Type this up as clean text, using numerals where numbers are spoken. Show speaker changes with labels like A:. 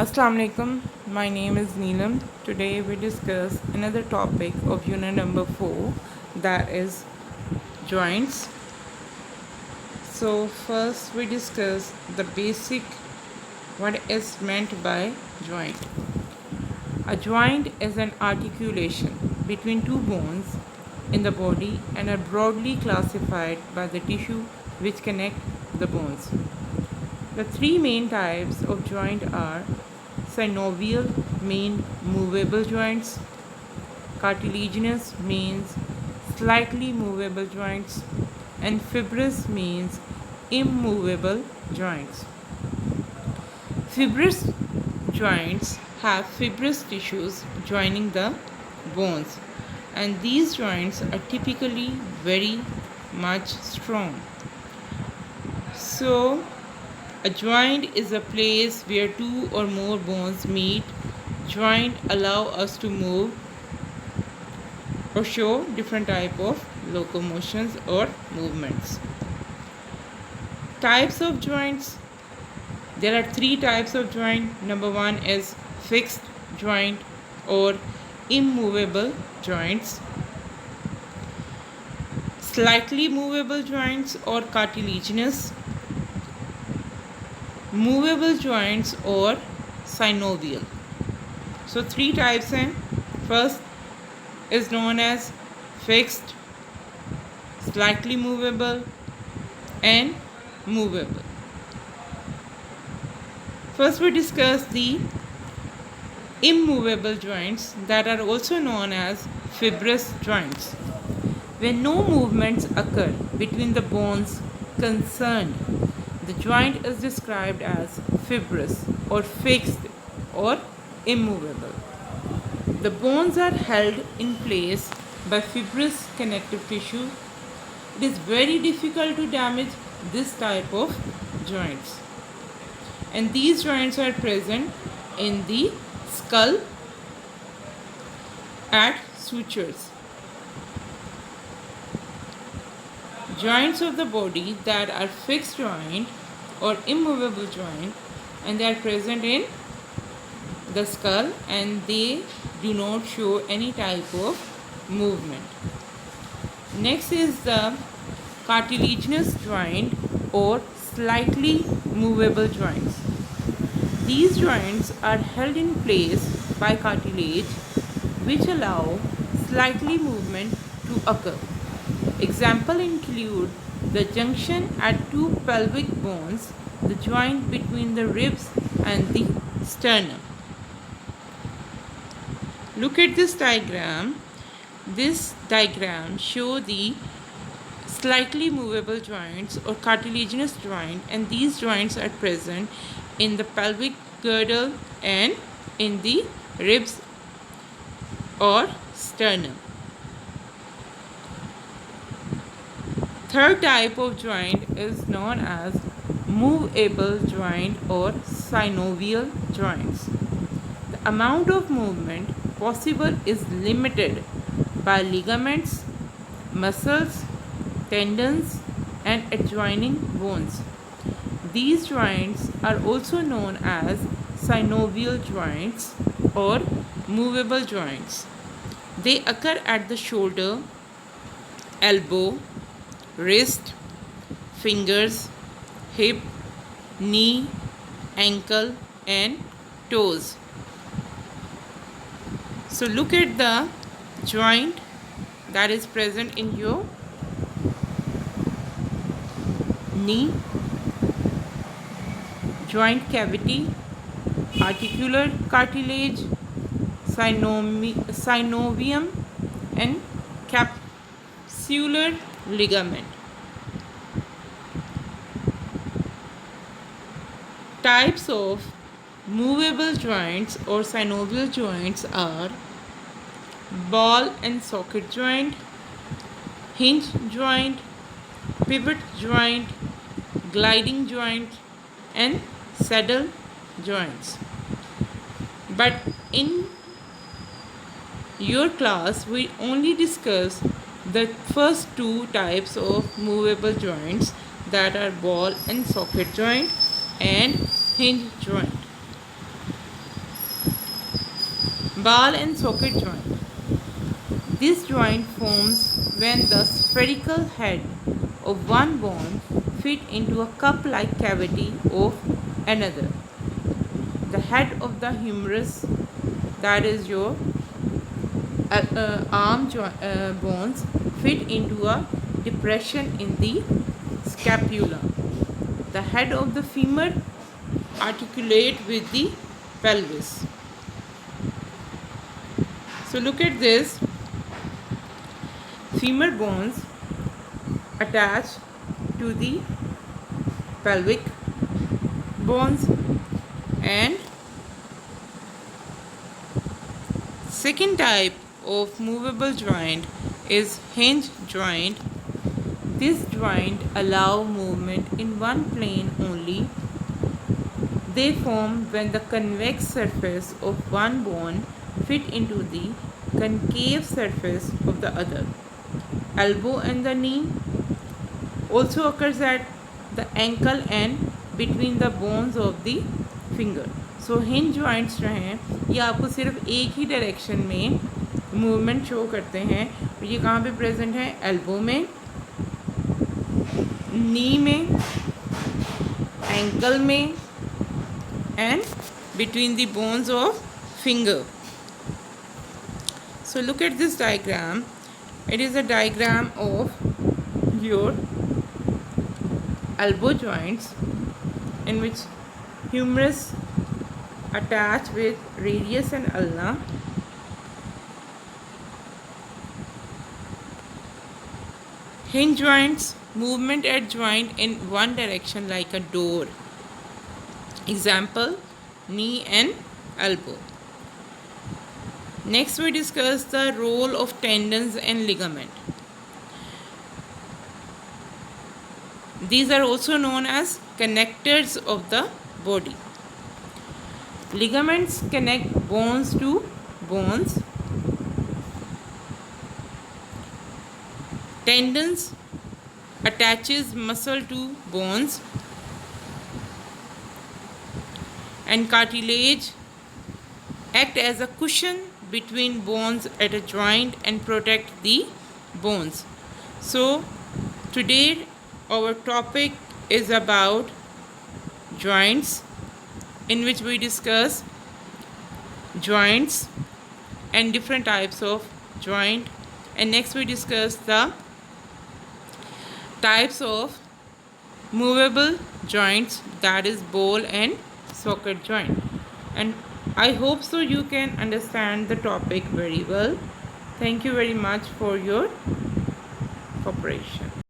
A: Assalamu alaikum. My name is Neelam. Today we discuss another topic of unit number 4, that is joints. So first we discuss the basic what is meant by joint. A joint is an articulation between two bones in the body and are broadly classified by the tissue which connect the bones. The three main types of joint are synovial, mean movable joints; cartilaginous means slightly movable joints; and fibrous means immovable joints. Fibrous joints have fibrous tissues joining the bones, and these joints are typically very much strong. So, a joint is a place where two or more bones meet. Joint allow us to move or show different type of locomotions or movements. Types of joints. There are three types of joint. Number one is fixed joint or immovable joints, slightly movable joints or cartilaginous, movable joints or synovial. So three types हैं. First is known as fixed, slightly movable and movable. First we discuss the immovable joints that are also known as fibrous joints. When no movements occur between the bones concerned, the joint is described as fibrous or fixed or immovable. The bones are held in place by fibrous connective tissue. It is very difficult to damage this type of joints, and these joints are present in the skull at sutures. Joints of the body that are fixed joint or immovable joint, and they are present in the skull and they do not show any type of movement. Next is the cartilaginous joint or slightly movable joints. These joints are held in place by cartilage which allow slightly movement to occur. Example include the junction at two pelvic bones, the joint between the ribs and the sternum. Look at this diagram. This diagram shows the slightly movable joints or cartilaginous joint, and these joints are present in the pelvic girdle and in the ribs or sternum. Third type of joint is known as movable joint or synovial joints. The amount of movement possible is limited by ligaments, muscles, tendons, and adjoining bones. These joints are also known as synovial joints or movable joints. They occur at the shoulder, elbow, wrist, fingers, hip, knee, ankle, and toes. So look at the joint that is present in your knee, joint cavity, articular cartilage, synovium, and capsular ligament. Types of movable joints or synovial joints are ball and socket joint, hinge joint, pivot joint, gliding joint, and saddle joints. But in your class we only discuss the first two types of movable joints, that are ball and socket joint and hinge joint. Ball and socket joint. This joint forms when the spherical head of one bone fit into a cup-like cavity of another. The head of the humerus, that is your bones, fit into a depression in the scapula. The head of the femur articulate with the pelvis. So look at this. Femur bones attach to the pelvic bones, and second type of movable joint is hinge joint. This joint allow movement in one plane only. They form when the convex surface of one bone fit into the concave surface of the other. Elbow and the knee also occurs at the ankle and between the bones of the finger. So hinge joints जो हैं ये आपको सिर्फ एक ही direction में movement show करते हैं. ये कहाँ पे प्रेजेंट है? एल्बो में, नी में, एंकल में and between the bones of finger. So look at this diagram. It is a diagram of your elbow joints in which humerus attach with radius and ulna. Hinge joints, movement at joint in one direction like a door. Example, knee and elbow. Next we discuss the role of tendons and ligament. These are also known as connectors of the body. Ligaments connect bones to bones. Tendons attaches muscle to bones. And cartilage act as a cushion between bones at a joint and protect the bones. So today our topic is about joints, in which we discuss joints and different types of joint, and next we discuss the types of movable joints, that is ball and socket joint. And I hope so you can understand the topic very well. Thank you very much for your cooperation.